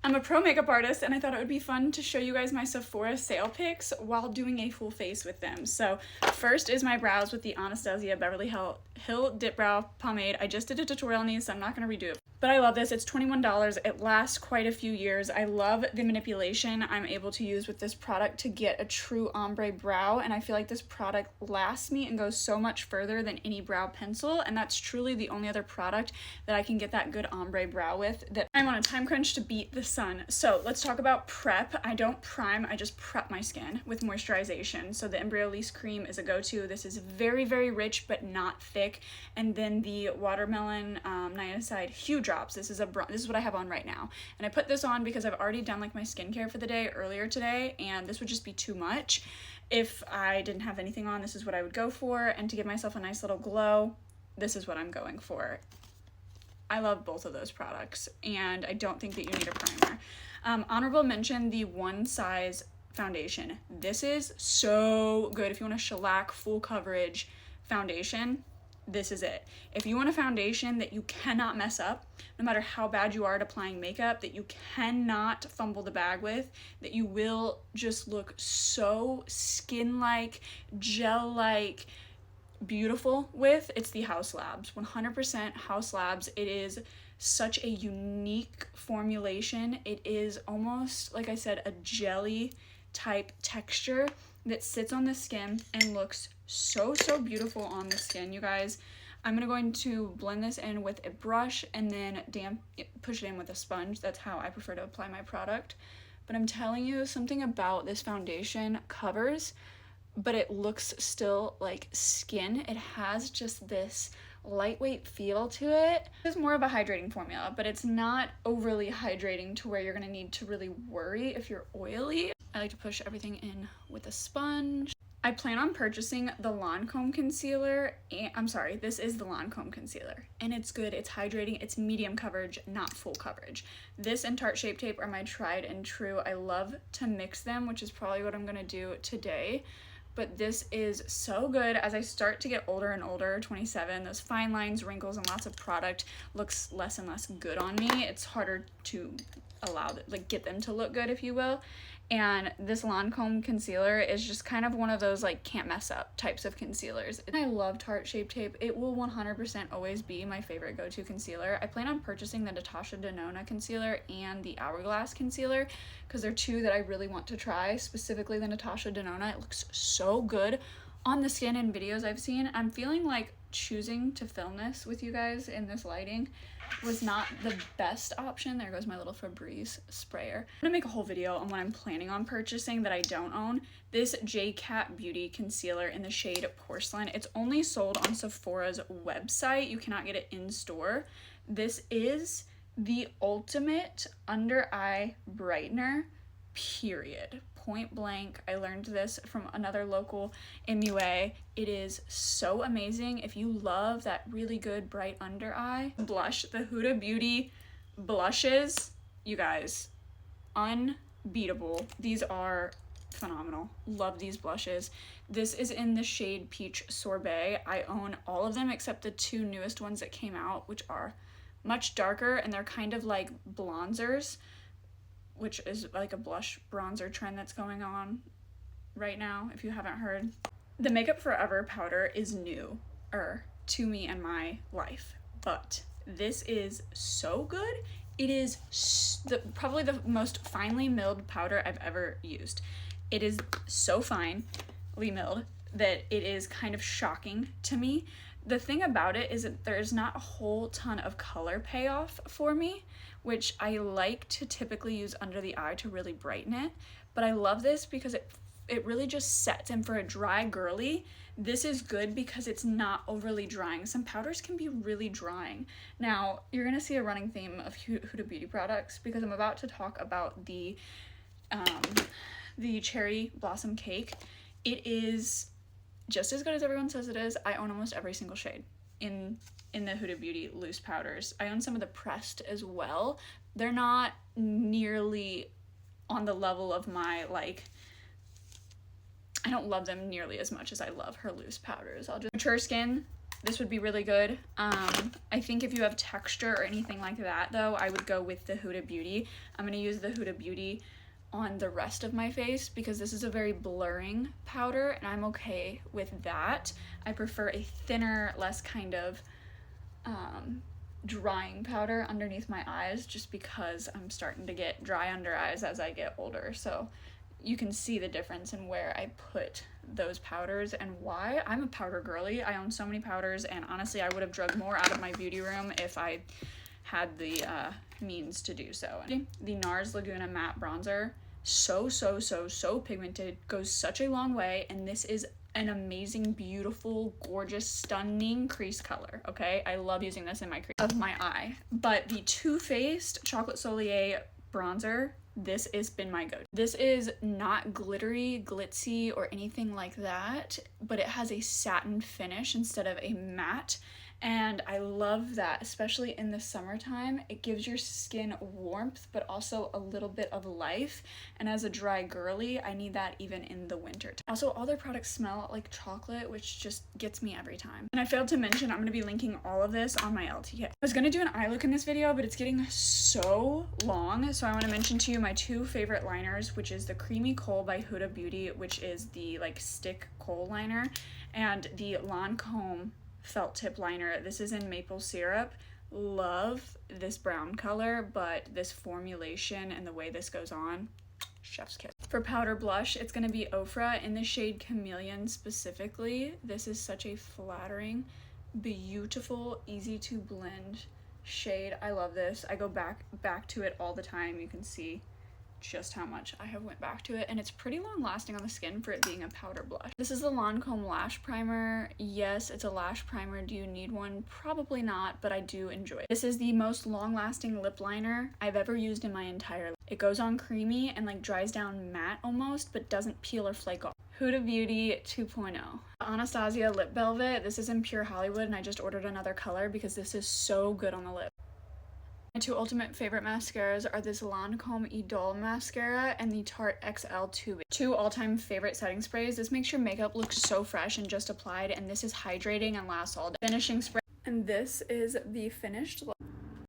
I'm a pro makeup artist and I thought it would be fun to show you guys my Sephora sale picks while doing a full face with them. So first is my brows with the Anastasia Beverly Hill Dip Brow Pomade. I just did a tutorial on these, so I'm not going to redo it. But I love this. It's $21. It lasts quite a few years. I love the manipulation I'm able to use with this product to get a true ombre brow, and I feel like this product lasts me and goes so much further than any brow pencil, and that's truly the only other product that I can get that good ombre brow with. That I'm on a time crunch to beat the sun. So let's talk about prep. I don't prime, I just prep my skin with moisturization. So the Embryolisse cream is a go-to. This is very, very rich but not thick. And then the Watermelon Niacinamide Hue Drops. This is what I have on right now. And I put this on because I've already done like my skincare for the day earlier today, and this would just be too much. If I didn't have anything on, this is what I would go for. And to give myself a nice little glow, this is what I'm going for. I love both of those products, and I don't think that you need a primer. Honorable mention, the One Size foundation. This is so good if you want a shellac full coverage foundation. This is it. If you want a foundation that you cannot mess up, no matter how bad you are at applying makeup, that you cannot fumble the bag with, that you will just look so skin-like, gel-like, beautiful with, it's the Haus Labs. 100% Haus Labs. It is such a unique formulation. It is almost, like I said, a jelly type texture that sits on the skin and looks so beautiful on the skin, you guys. I'm going to blend this in with a brush and then push it in with a sponge. That's how I prefer to apply my product. But I'm telling you, something about this foundation covers, but it looks still like skin. It has just this lightweight feel to it. It's more of a hydrating formula, but it's not overly hydrating to where you're gonna need to really worry if you're oily. I like to push everything in with a sponge. I plan on purchasing the Lancome concealer, and this is the Lancome concealer, and it's good, it's hydrating, it's medium coverage, not full coverage. This and Tarte Shape Tape are my tried and true. I love to mix them, which is probably what I'm gonna do today. But this is so good. As I start to get older and older, 27, those fine lines, wrinkles, and lots of product looks less and less good on me. It's harder to get them to look good, if you will. And this Lancome concealer is just kind of one of those like can't mess up types of concealers. I love Tarte Shape Tape. It will 100% always be my favorite go-to concealer. I plan on purchasing the Natasha Denona concealer and the Hourglass concealer because they're two that I really want to try, specifically the Natasha Denona. It looks so good on the skin in videos I've seen. I'm feeling like choosing to film this with you guys in this lighting was not the best option. There goes my little Febreze sprayer. I'm gonna make a whole video on what I'm planning on purchasing that I don't own. This J-Cat Beauty concealer in the shade Porcelain. It's only sold on Sephora's website. You cannot get it in store. This is the ultimate under eye brightener, period. Point blank. I learned this from another local MUA. It is so amazing. If you love that really good bright under eye blush, the Huda Beauty blushes, you guys, unbeatable. These are phenomenal. Love these blushes. This is in the shade Peach Sorbet. I own all of them except the two newest ones that came out, which are much darker, and they're kind of like bronzers, which is like a blush bronzer trend that's going on right now, if you haven't heard. The Makeup Forever powder is newer to me and my life, but this is so good. It is probably the most finely milled powder I've ever used. It is so finely milled that it is kind of shocking to me. The thing about it is that there's not a whole ton of color payoff for me, which I like to typically use under the eye to really brighten it. But I love this because it really just sets. And for a dry girly, this is good because it's not overly drying. Some powders can be really drying. Now, you're gonna see a running theme of Huda Beauty products because I'm about to talk about the Cherry Blossom Cake. It is just as good as everyone says it is. I own almost every single shade in the Huda Beauty loose powders. I own some of the pressed as well. They're not nearly on the level of my, like, I don't love them nearly as much as I love her loose powders. Mature Skin this would be really good. I think if you have texture or anything like that, though, I would go with the Huda Beauty. I'm going to use the Huda Beauty on the rest of my face because this is a very blurring powder, and I'm okay with that. I prefer a thinner, less kind of drying powder underneath my eyes, just because I'm starting to get dry under eyes as I get older. So you can see the difference in where I put those powders and why. I'm a powder girly. I own so many powders, and honestly I would have drugged more out of my beauty room if I had the means to do so. The NARS Laguna Matte Bronzer, so pigmented, goes such a long way, and this is an amazing, beautiful, gorgeous, stunning crease color, okay? I love using this in my crease of my eye. But the Too Faced Chocolate Soleil bronzer, this has been my go-to. This is not glittery, glitzy, or anything like that, but it has a satin finish instead of a matte, and I love that, especially in the summertime. It gives your skin warmth, but also a little bit of life, and as a dry girly, I need that even in the winter. Also, all their products smell like chocolate, which just gets me every time. And I failed to mention, I'm going to be linking all of this on my LTK. I was going to do an eye look in this video, but it's getting so long, so I want to mention to you my two favorite liners, which is the Creamy Kohl by Huda Beauty, which is the like stick kohl liner, and the Lancome felt tip liner. This is in maple syrup. Love this brown color, but this formulation and the way this goes on, chef's kiss. For powder blush, it's going to be Ofra in the shade Chameleon specifically. This is such a flattering, beautiful, easy to blend shade. I love this. I go back to it all the time. You can see just how much I have went back to it, and it's pretty long lasting on the skin for it being a powder blush. This is the Lancome lash primer. Yes, it's a lash primer. Do you need one? Probably not, but I do enjoy it. This is the most long lasting lip liner I've ever used in my entire life. It goes on creamy and like dries down matte almost, but doesn't peel or flake off. Huda Beauty 2.0. Anastasia Lip Velvet. This is in Pure Hollywood, and I just ordered another color because this is so good on the lip. My two ultimate favorite mascaras are this Lancome Idole mascara and the Tarte XL Tube. Two all-time favorite setting sprays. This makes your makeup look so fresh and just applied, and this is hydrating and lasts all day. Finishing spray. And this is the finished look.